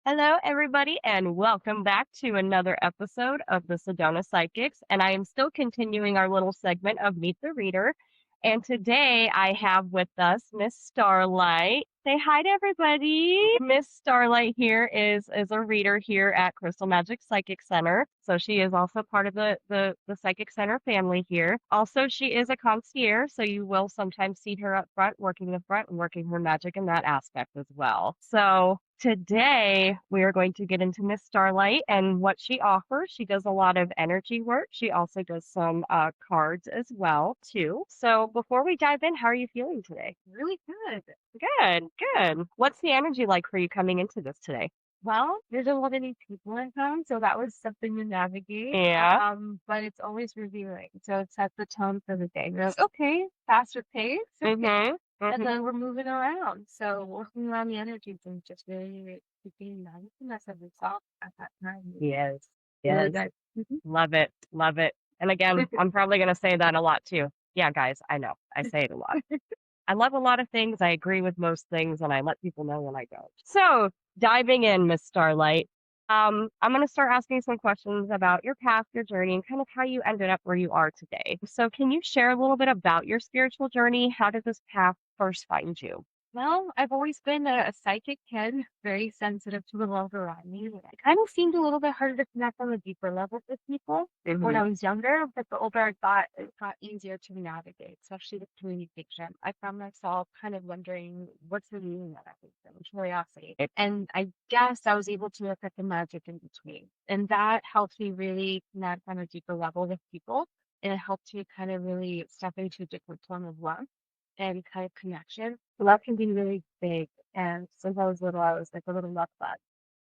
Hello, everybody, and welcome back to another episode of the Sedona Psychics. And I am still continuing our little segment of Meet the Reader. And today I have with us Miss Starlight. Say hi to everybody. Miss Starlight here is a reader here at Crystal Magic Psychic Center. So she is also part of the Psychic Center family here. Also, she is a concierge, so you will sometimes see her up front, working the front and working her magic in that aspect as well. So today, we are going to get into Miss Starlight and what she offers. She does a lot of energy work. She also does some cards as well, too. So before we dive in, how are you feeling today? Really good. Good, good. What's the energy like for you coming into this today? Well, there's a lot of new people in town, so that was something to navigate. Yeah. But it's always revealing. So it sets the tone for the day. You're like, okay, faster pace, okay. Mm-hmm. And Mm-hmm. then we're moving around. So working around the energies and just really keeping mindfulness of yourself at that time. Yes. Really Yes. good. Mhm. Love it. Love it. And again, I'm probably going to say that a lot too. Yeah, guys, I know. I say it a lot. I love a lot of things. I agree with most things, and I let people know when I don't. So, diving in, Miss Starlight, I'm going to start asking some questions about your path, your journey, and kind of how you ended up where you are today. So, can you share a little bit about your spiritual journey? How did this path first find you? Well, I've always been a psychic kid, very sensitive to the world around me. It kind of seemed a little bit harder to connect on a deeper level with people when Mm-hmm. I was younger, but the older I got, it got easier to navigate, especially with communication. I found myself kind of wondering what's the meaning of everything, curiosity. And I guess I was able to look at the magic in between. And that helped me really connect on a deeper level with people. And it helped me kind of really step into a different form of love and kind of connection. Love can be really big. And since I was little, I was like a little love bug.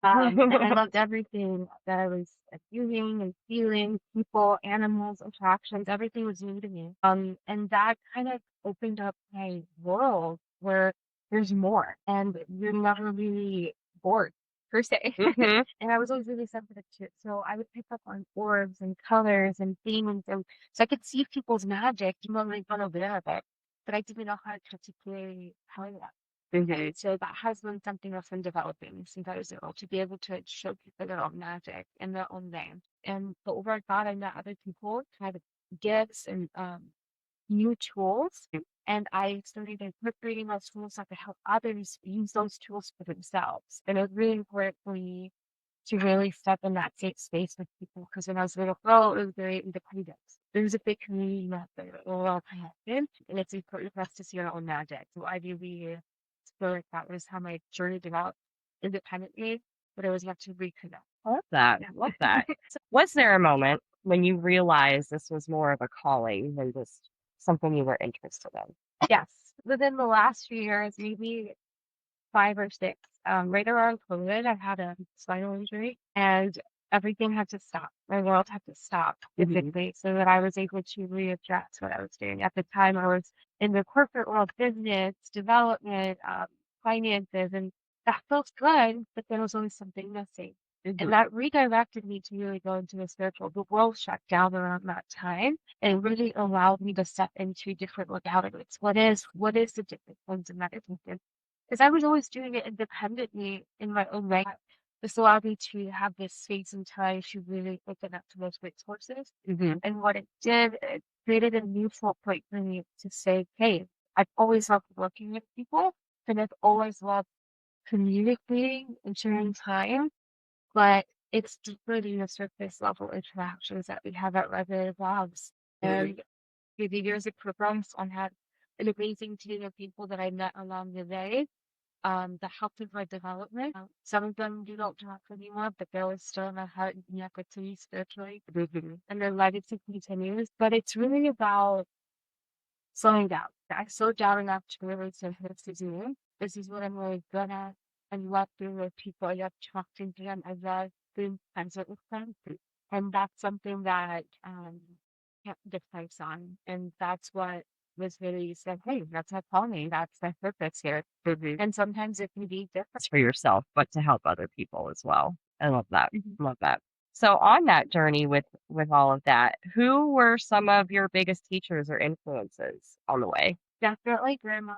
And I loved everything that I was viewing and feeling, people, animals, attractions, everything was new to me. And that kind of opened up my world where there's more and you're never really bored per se. Mm-hmm. And I was always really sensitive to it. So I would pick up on orbs and colors and themes. And so I could see people's magic, even though they weren't aware of it, but I didn't know how to particularly how that. Mm-hmm. So that has been something that's been developing since I was little, to be able to show people their own magic in their own way. And the older I got, I met other people who had gifts and new tools. And I started incorporating those tools so I could help others use those tools for themselves. And it was really important for me to really step in that safe space with people because when I was a little girl, it was very independent. There's a big community out there that we're all connected, and it's important for us to see our own magic. So I really feel like that was how my journey developed independently, but I was able to reconnect. I love that. Yeah. I love that. So, was there a moment when you realized this was more of a calling than just something you were interested in? Yes. Within the last few years, maybe 5 or 6, right around COVID, I had a spinal injury and everything had to stop. My world had to stop Mm-hmm. physically so that I was able to readjust what I was doing. At the time, I was in the corporate world, business, development, finances, and that felt good, but there was always something missing. Mm-hmm. And that redirected me to really go into the spiritual. The world shut down around that time and it really allowed me to step into different modalities. What is the different forms of meditation? Because I was always doing it independently in my own way. This allowed me to have this space and time to really open up to those resources. Mm-hmm. And what it did, it created a neutral point for me to say, hey, I've always loved working with people, and I've always loved communicating and sharing time, but it's deeper than the surface level interactions that we have at regular jobs. And through the years of programs, I had an amazing team of people that I met along the way that helped with my development. Some of them do not talk anymore, but they're always still in my heart and connect with me spiritually. And their legacy continues. But it's really about slowing down. I slowed down enough to really say, this is me. This is what I'm really good at. I love being with people. I love talking to them. I love being present with them. And that's something that kept the place on. And that's what was really said, hey, that's my calling. That's my purpose here. Mm-hmm. And sometimes it can be different. It's for yourself, but to help other people as well. I love that. Mhm. Love that. So on that journey with all of that, who were some of your biggest teachers or influences on the way? Definitely grandma.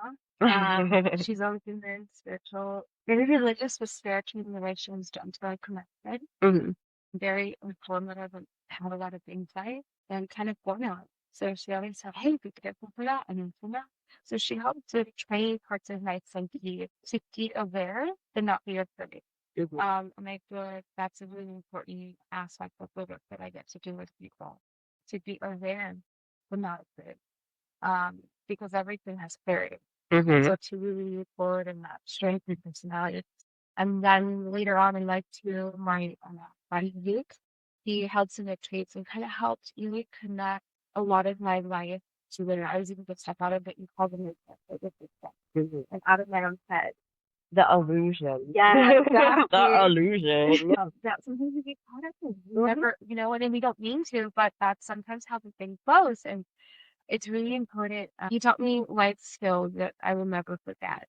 She's always been very spiritual, very religious, but spiritual in the way she was done to very connected, Mhm. very informative and had a lot of insight and kind of formula. So she always said, hey, be careful for that and for that. So she helped to train parts of my psyche to be aware and not be afraid. Mhm. And I feel like that's a really important aspect of the work that I get to do with people, to be aware but not afraid. Because everything has clarity. Mhm. So to really move forward in that strength and personality. And then later on in life too, my youth, he held some traits and kind of helped really connect a lot of my life to where I was able to step out of it and call them Mhm. and out of my own head. The illusion. Yeah, exactly. The illusion. That sometimes we get caught up in. We never, and we don't mean to, but that's sometimes how the thing goes. And it's really important. He taught me life skills that I will never forget.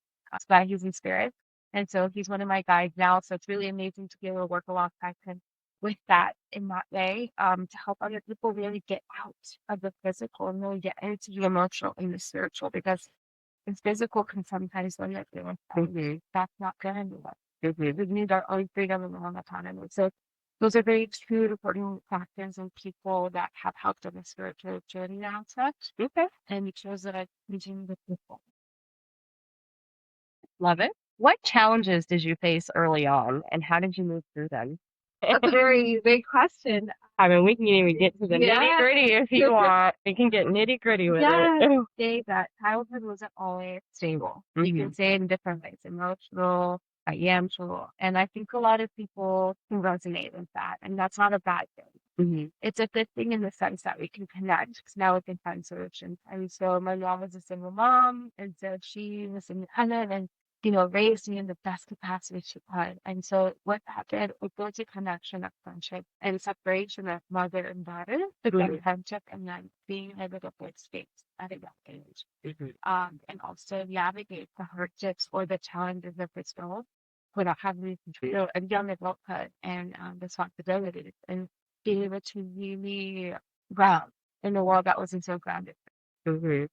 By using spirit, and so he's one of my guides now. So it's really amazing to be able to work alongside him with that in that way, to help other people really get out of the physical and really get into the emotional and the spiritual, because the physical can sometimes limit you. Mhm. That's not good anymore. Mhm. We need our own freedom and our own autonomy. So those are very two important factors in people that have helped on the spiritual journey aspect. Okay. And it shows that I continue with people. Love it. What challenges did you face early on, and how did you move through them? That's a very big question. I mean, we can even get to the Yeah. nitty-gritty if you want. We can get nitty-gritty with Yeah, it. say that childhood wasn't always stable. You can Mhm. say it in different ways, emotional, financial. And I think a lot of people can resonate with that. And that's not a bad thing. Mhm. It's a good thing in the sense that we can connect because now we can find solutions. And so my mom was a single mom, and so she was independent and raised me in the best capacity she could. And so what happened, we built a connection of friendship and separation of mother and daughter, the good friendship, and then being able to hold space at a young age. Mhm. And also navigate the hardships or the challenges of this world without having to a young adulthood and responsibilities, and being able to really ground in a world that wasn't so grounded. Mhm.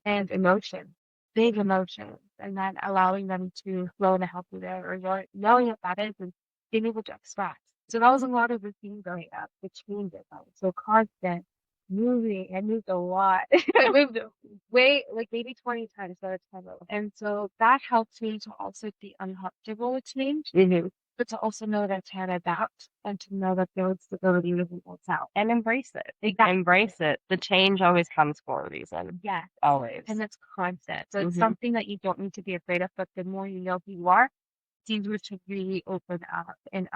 And emotion, big emotions, and then allowing them to flow in a healthy way, or knowing what that is and being able to express. So that was a lot of the thing growing up, the changes. I was so constant, moving. I moved a lot. I moved way, like maybe 20 times by the time I was. And so that helped me to also be uncomfortable with change, Mhm. but to also know that I can adapt and to know that there is stability within itself. And embrace it. Exactly. Embrace it. The change always comes for a reason. Yes. Always. And it's constant. So it's Mhm. something that you don't need to be afraid of, but the more you know who you are, it's easier to really open up and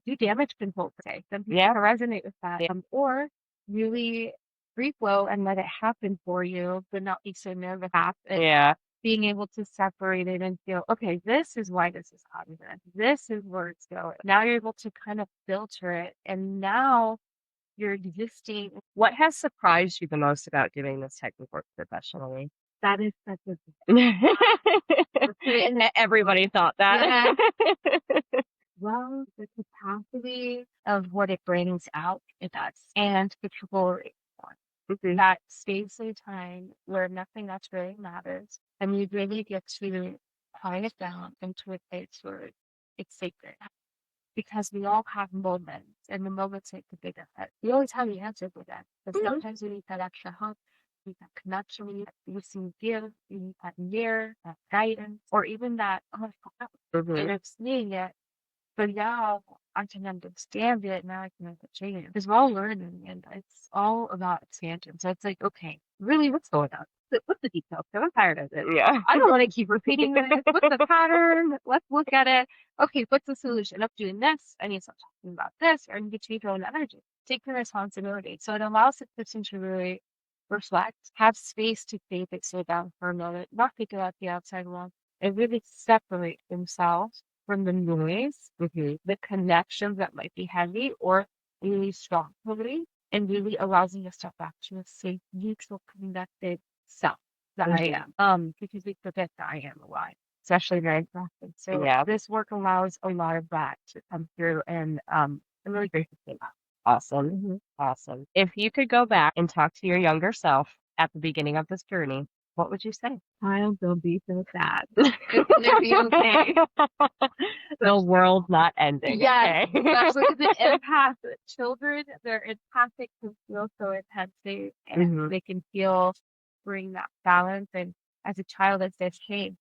do damage control per se. Some people can resonate with that. Or really free flow and let it happen for you, but not be so nervous. And being able to separate it and feel, okay, this is why this is happening. This is where it's going. Now you're able to kind of filter it. And now you're existing. What has surprised you the most about doing this type of work professionally? That is such a Everybody thought that. well, the capacity of what it brings out in us and the glory Mhm. that space and time where nothing else really matters. And you really get to quiet it down into a place where it's sacred. Because we all have moments, and the moments make the big effect. We always have the answer for that. But sometimes we need that extra help, we need that connection, we need that listening ear, we need that mirror, that guidance, or even that, oh, I forgot. And it's seeing it, but now I can understand it. Now I can make a change. Because we're all learning, and it's all about expansion. So it's like, okay, really, what's going on? What's the details? 'Cause I'm tired of it. Yeah. I don't want to keep repeating this. What's the pattern? Let's look at it. Okay, what's the solution? I'm doing this. I need to stop talking about this, or I need to change my own energy. Take the responsibility. So it allows the person to really reflect, have space to think it, slow down for a moment, not think about the outside world, and really separate themselves from the noise, the connections that might be heavy or really strong for me, and really allows me to step back to a safe, neutral, connected self that I am. Because we forget that I am alive, especially very often. So this work allows a lot of that to come through, and I'm really grateful for that. Awesome. Awesome. If you could go back and talk to your younger self at the beginning of this journey, what would you say? Child, they'll be so sad. It's gonna be okay. The world's not ending. Yes, Okay. especially the empath children, their empathic can feel so intensely and Hmm. they can feel bring that balance. And as a child, it says, hey,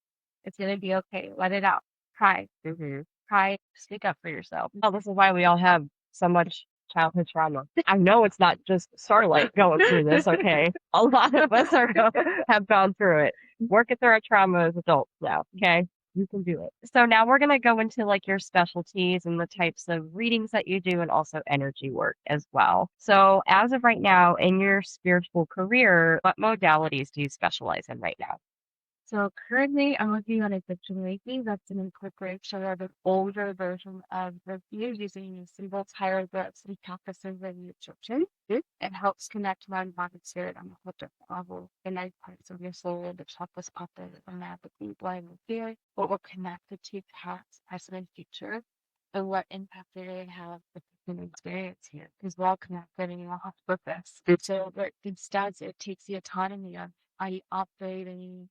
it's gonna be okay. Let it out. Cry. Hmm. Cry. Speak up for yourself. Well, this is why we all have so much childhood trauma. I know it's not just Starlight going through this, okay? A lot of us have gone through it. Working through our trauma as adults now, okay? You can do it. So now we're going to go into like your specialties and the types of readings that you do and also energy work as well. So as of right now in your spiritual career, what modalities do you specialize in right now? So currently I'm working on a digital Reiki that's an incorporation of an older version of the view using symbols, hieroglyphs, and practices and Egyptian. It helps connect mind, body, spirit on a whole different level. The nine parts of your soul, the chakras, popping, the magically blind and fear, what we're connected to past, present, and future, and what impact they have with the human experience here. Because we're all connected and you all have purpose. So what this does, it takes the autonomy of are you operating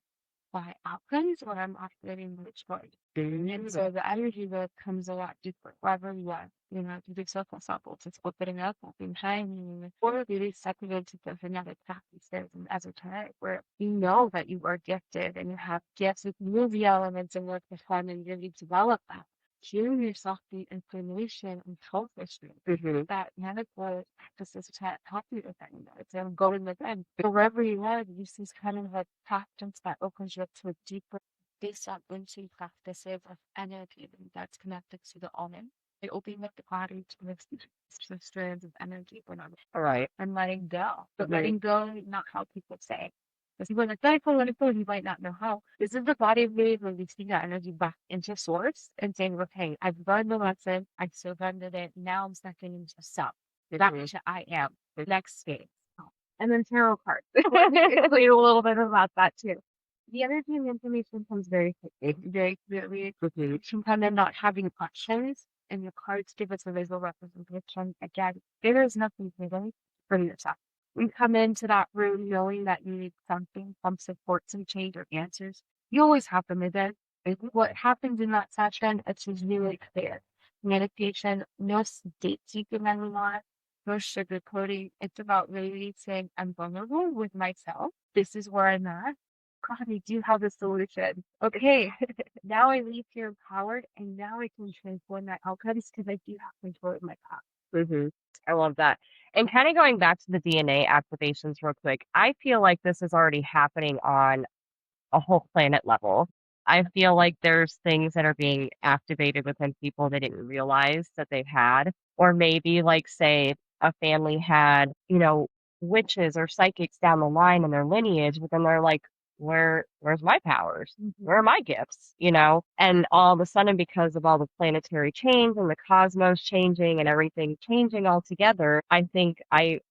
by outcomes or I'm operating which way. And so the energy that comes a lot deeper, wherever you are, to do circle samples, it's opening up, opening time, or really stepping into different other practices and esoteric where you know that you are gifted and you have gifts with movie elements and work with fun and really develop that. Healing yourself the information and selfishly that medical practices can't help you with anymore. It's going within. Wherever you are, use this kind of a practice that opens you up to a deeper, based on ancient practices of energy that's connected to the omen. They open up the body to the strands of energy for another. All right. And letting go. But Right. letting go, not how people say. Because people are like, let it go, you might not know how. This is the body really releasing that energy back into source and saying, okay, I've learned the lesson, I surrendered it, now I'm stepping into self. Back to I am. The next stage. And then tarot cards. Let me explain a little bit about that too. The energy and information comes very quickly, very clearly. Sometimes I'm not having options, and your cards give us a visual representation. Again, there is nothing hidden for yourself. You come into that room knowing that you need something, some support, some change or answers. You always have them within. What happens in that session, it's just really clear. Meditation, no dates you can memorize, no sugarcoating. It's about really saying, I'm vulnerable with myself. This is where I'm at. God, I do have the solution. Okay, now I leave here empowered, and now I can transform my outcomes because I do have control of my path. Hmm. I love that. And kind of going back to the DNA activations real quick, I feel like this is already happening on a whole planet level. I feel like there's things that are being activated within people they didn't realize that they've had. Or maybe, like, say, a family had, witches or psychics down the line in their lineage, but then they're like, where's my powers? Where are my gifts? And all of a sudden, because of all the planetary change and the cosmos changing and everything changing altogether, I think I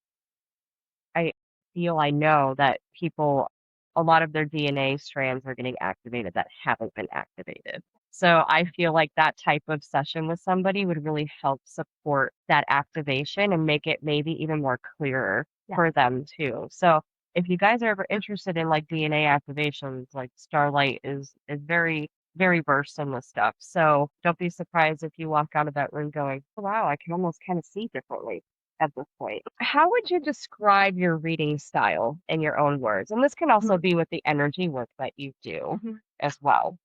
feel I know that people, a lot of their DNA strands are getting activated that haven't been activated. So I feel like that type of session with somebody would really help support that activation and make it maybe even more clearer Yeah. for them too. So if you guys are ever interested in like DNA activations, like Starlight is very, very versed in this stuff. So don't be surprised if you walk out of that room going, oh, wow, I can almost kind of see differently at this point. How would you describe your reading style in your own words? And this can also be with the energy work that you do as well.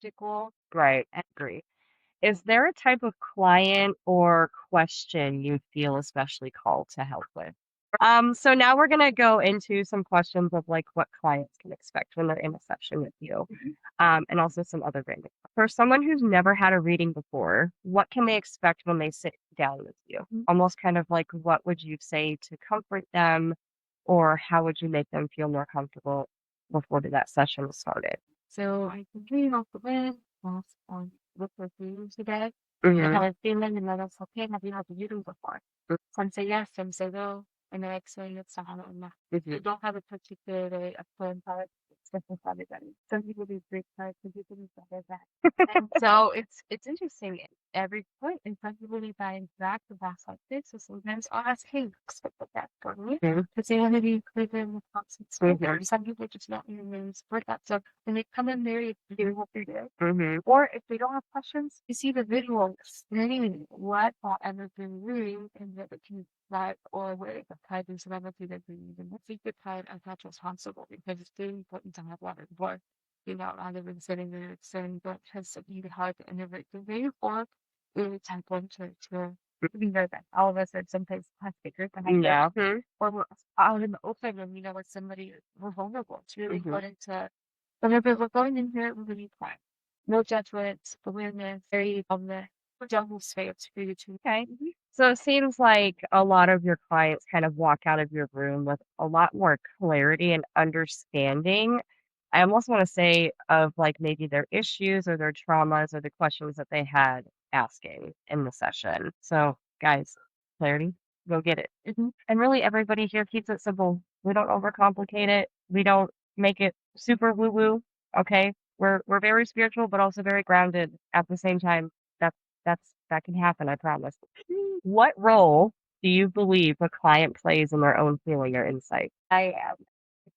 Practical. Right, I agree. Is there a type of client or question you feel especially called to help with? So now we're gonna go into some questions of like what clients can expect when they're in a session with you, and also some other random. For someone who's never had a reading before, what can they expect when they sit down with you? Almost kind of like what would you say to comfort them, or how would you make them feel more comfortable before that session started? So I can dream off the wind, whilst on look for dreams today. I have a feeling and then it's okay, have you had the reading before? Some say yes, some say no, and they're like saying it's not enough. You don't have a particular way of playing cards. It's different for everybody. Some people do great cards, some people do better that. And so it's interesting. every point, and some people need that exact box like this. So sometimes I'll ask, hey, expect that for me. Because they want to be clear in the concepts. Some people just don't even really support that. So when they come in there, you do what they do. Or if they don't have questions, you see the video explaining what that energy means and that it can that or where the type is relative that we need. And I think the type as much as possible because it's very important to have water before rather than sitting there saying that has something hard to innovate the way or really time one to be there that all of us are sometimes class figures and or we're out in the open and with somebody we're vulnerable. It's really important to whenever we're going in here we really plan. No judgment, awareness, very on the jungle space for you to Okay. So it seems like a lot of your clients kind of walk out of your room with a lot more clarity and understanding. I almost want to say of like maybe their issues or their traumas or the questions that they had asking in the session. So, guys, clarity, go get it. And really, everybody here keeps it simple. We don't overcomplicate it. We don't make it super woo woo. Okay, we're very spiritual, but also very grounded at the same time. That can happen, I promise. What role do you believe a client plays in their own healing or insight? I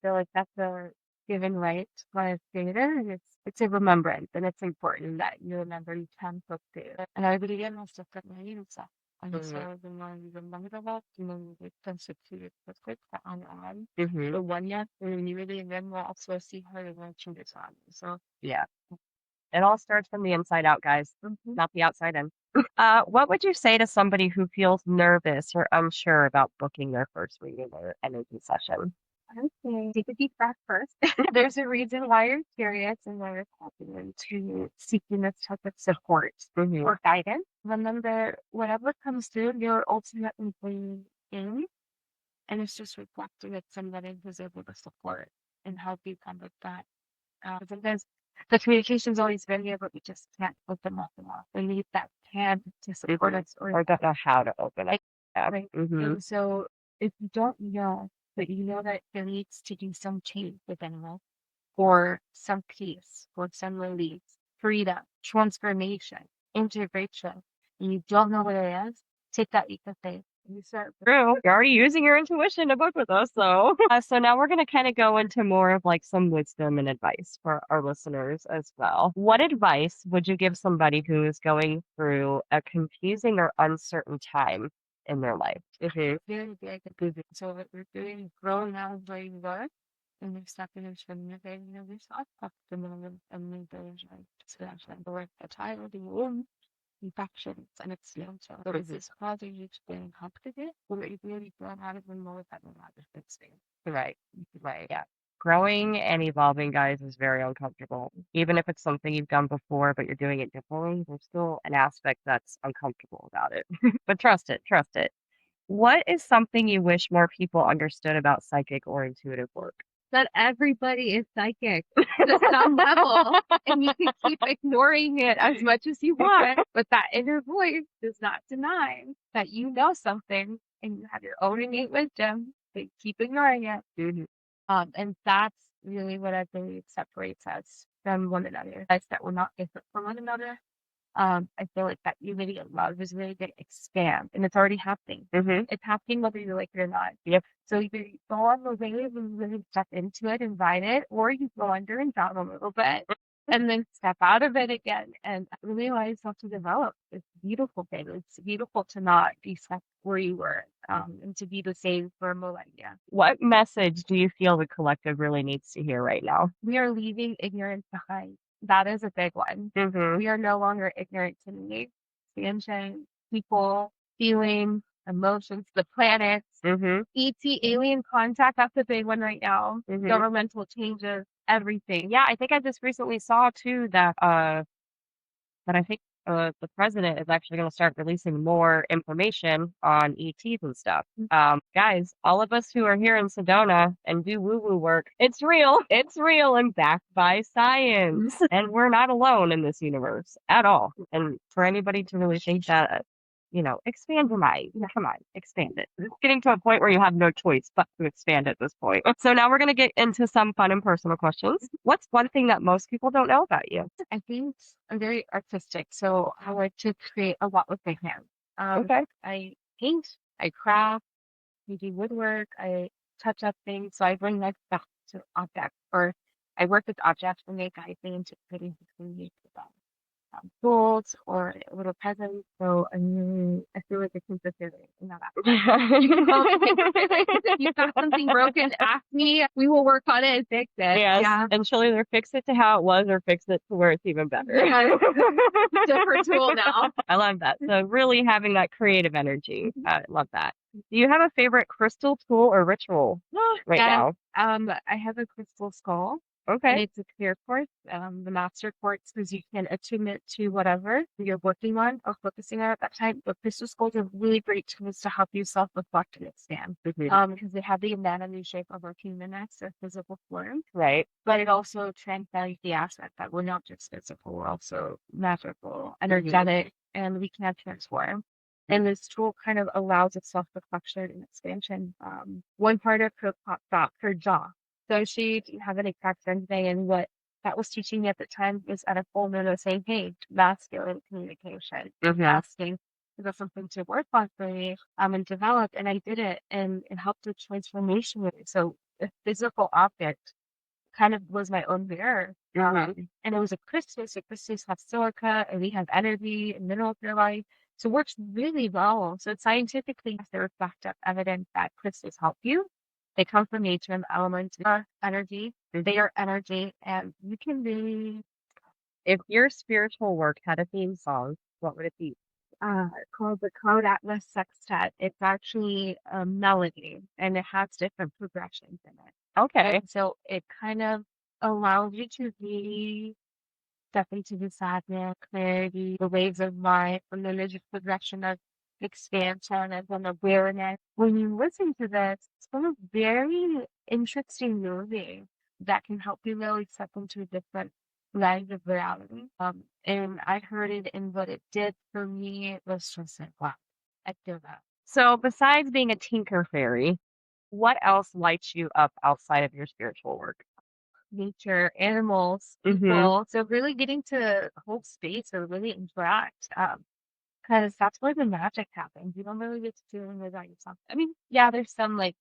feel like that's a given right by a data, and it's a remembrance, and it's important that you remember you can cook data. And I believe in most of that stuff. And so the more you remember that, you can substitute it quick on the one yet, and you really then will also see how you're going to change it on. So Yeah, it all starts from the inside out, guys, not the outside in. What would you say to somebody who feels nervous or unsure about booking their first reading or energy session? okay, take a deep breath first. There's a reason why you're curious and why you're tapping into seeking this type of support or guidance. Remember, whatever comes through, you're ultimately bringing in, and it's just reflecting that somebody who's able to support and help you come with that. Sometimes the communication's always been here, but we just can't open up enough. We need that hand to support us Or don't know how to open it. Yeah. right. And so if you don't know, but you know that there needs to be some change within us, or some peace, or some release, freedom, transformation, integration, and you don't know what it is, take that leap of faith. You start True. You're already using your intuition to book with us, so. So now we're going to kind of go into more of like some wisdom and advice for our listeners as well. What advice would you give somebody who is going through a confusing or uncertain time in their life? very big and busy. So what we're doing, growing out of where you are, and you're stuck in a shouldn't this up the moment and there's like expansion or a child of the womb infections and it's so is this causing you to get uncomfortable or you really don't have even more that a lot of fixed thing. Right. Yeah. Growing and evolving, guys, is very uncomfortable. Even if it's something you've done before, but you're doing it differently, there's still an aspect that's uncomfortable about it. But trust it, trust it. What is something you wish more people understood about psychic or intuitive work? That everybody is psychic to some level, and you can keep ignoring it as much as you want, but that inner voice does not deny that you know something and you have your own innate wisdom, but you keep ignoring it. And that's really what I believe separates us from one another. That's that we're not different from one another. I feel like that unity of love is really going to expand, and it's already happening. It's happening whether you like it or not. Yep. So either you go on the wave and really step into it and ride it, or you go under and down a little bit, and then step out of it again and really allow yourself to develop. It's a beautiful thing. It's beautiful to not be stuck where you were, and to be the same for millennia. What message do you feel the collective really needs to hear right now? We are leaving ignorance behind. That is a big one. We are no longer ignorant to needs, expansion, people, feelings, emotions, the planets, ET, alien contact. That's a big one right now. Governmental changes, everything. Yeah, I think I just recently saw too that I think the president is actually going to start releasing more information on ETs and stuff. Guys, all of us who are here in Sedona and do woo-woo work, it's real. It's real and backed by science. And we're not alone in this universe at all. And for anybody to really think that, expand your mind. Come on, expand it. It's getting to a point where you have no choice but to expand at this point. So now we're going to get into some fun and personal questions. What's one thing that most people don't know about you? I think I'm very artistic, so I like to create a lot with my hands. Okay. I paint, I craft, I do woodwork, I touch up things, so I bring life back to objects, or I work with objects and they guide me into creating between me tools or little presents. So I feel like a synthesis in that aspect. If you've got something broken, ask me. We will work on it and fix it. Yes. Yeah. And she'll either fix it to how it was or fix it to where it's even better. Yeah. Different tool now. I love that. So really having that creative energy. I love that. Do you have a favorite crystal tool or ritual right Yeah. now? I have a crystal skull. And Okay. it's a clear quartz, the master quartz, because you can attune it to whatever you're working on or focusing on at that time. But crystal skulls are really great tools to help you self-reflect and expand. Because they have the anatomy shape of our humanness or physical form. Right. But it also transcends the aspect that we're not just physical, we're also magical, energetic, and we can transform. And this tool kind of allows its self-reflection and expansion. One part of her popped out her jaw. So she didn't have any cracks or anything. And what that was teaching me at the time was at a full moon of saying, hey, masculine communication, asking, is that something to work on for me and develop? And I did it, and it helped with transformation with me. So a physical object kind of was my own mirror. And it was a crystal. So crystals have silica and we have energy and minerals in their life. So it works really well. So scientifically, there's reflective evidence that crystals help you. They come from nature and the elements are energy. They are energy, and you can really If your spiritual work had a theme song, what would it be? called the Cloud Atlas Sextet. It's actually a melody, and it has different progressions in it. Okay. And so it kind of allows you to really step into the sadness, clarity, the waves of life, and then there's a progression of expansion and then awareness. When you listen to this, it's a very interesting movie that can help you really step into a different leg of reality. And I heard it, and what it did for me it was just like, wow, I feel that. So besides being a tinker fairy, what else lights you up outside of your spiritual work? Nature, animals, people. So really getting to hold space or really interact. Because that's where the magic happens. You don't really get to do it without yourself. I mean, yeah, there's some like,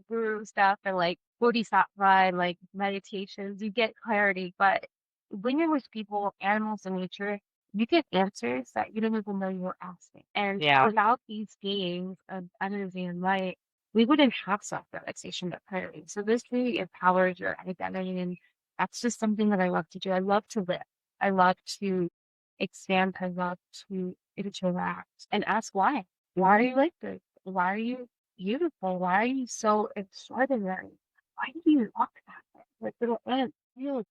guru stuff or like bodhisattva and like meditations. You get clarity, but when you're with people, animals, and nature, you get answers that you don't even know you were asking. And Yeah. without these beings of energy and light, we wouldn't have self-realization or clarity. So this really empowers your identity, and that's just something that I love to do. I love to live. I love to expand. I love to interact and ask why. Why are you like this? Why are you beautiful? Why are you so extraordinary? Why do you walk that way? Like little ants.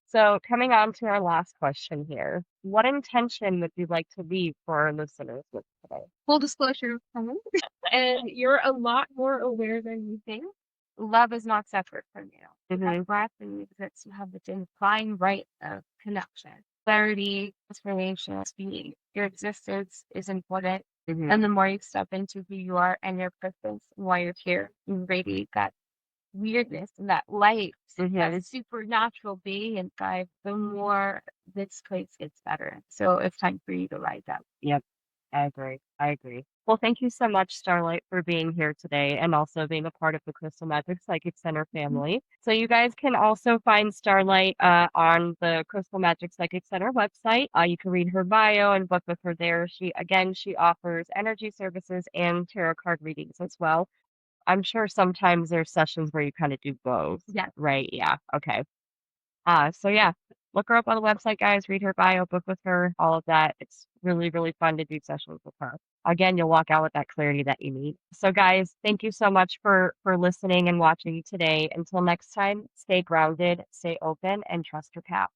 So coming on to our last question here, what intention would you like to leave for our listeners with today? Full disclosure, and you're a lot more aware than you think. Love is not separate from you. That breath and exists. You have the divine right of connection, clarity, transformation, speed. Your existence is important. And the more you step into who you are and your purpose and why you're here, you radiate that weirdness and that light, that supernatural being inside, the more this place gets better. So it's time for you to light up. Yep, I agree. I agree. Well, thank you so much, Starlight, for being here today and also being a part of the Crystal Magic Psychic Center family. So you guys can also find Starlight on the Crystal Magic Psychic Center website. You can read her bio and book with her there. She offers energy services and tarot card readings as well. I'm sure sometimes there's sessions where you kind of do both. Yeah. Right? Yeah. Okay. So yeah, look her up on the website, guys. Read her bio, book with her, all of that. It's really, really fun to do sessions with her. Again, you'll walk out with that clarity that you need. So guys, thank you so much for listening and watching today. Until next time, stay grounded, stay open, and trust your path.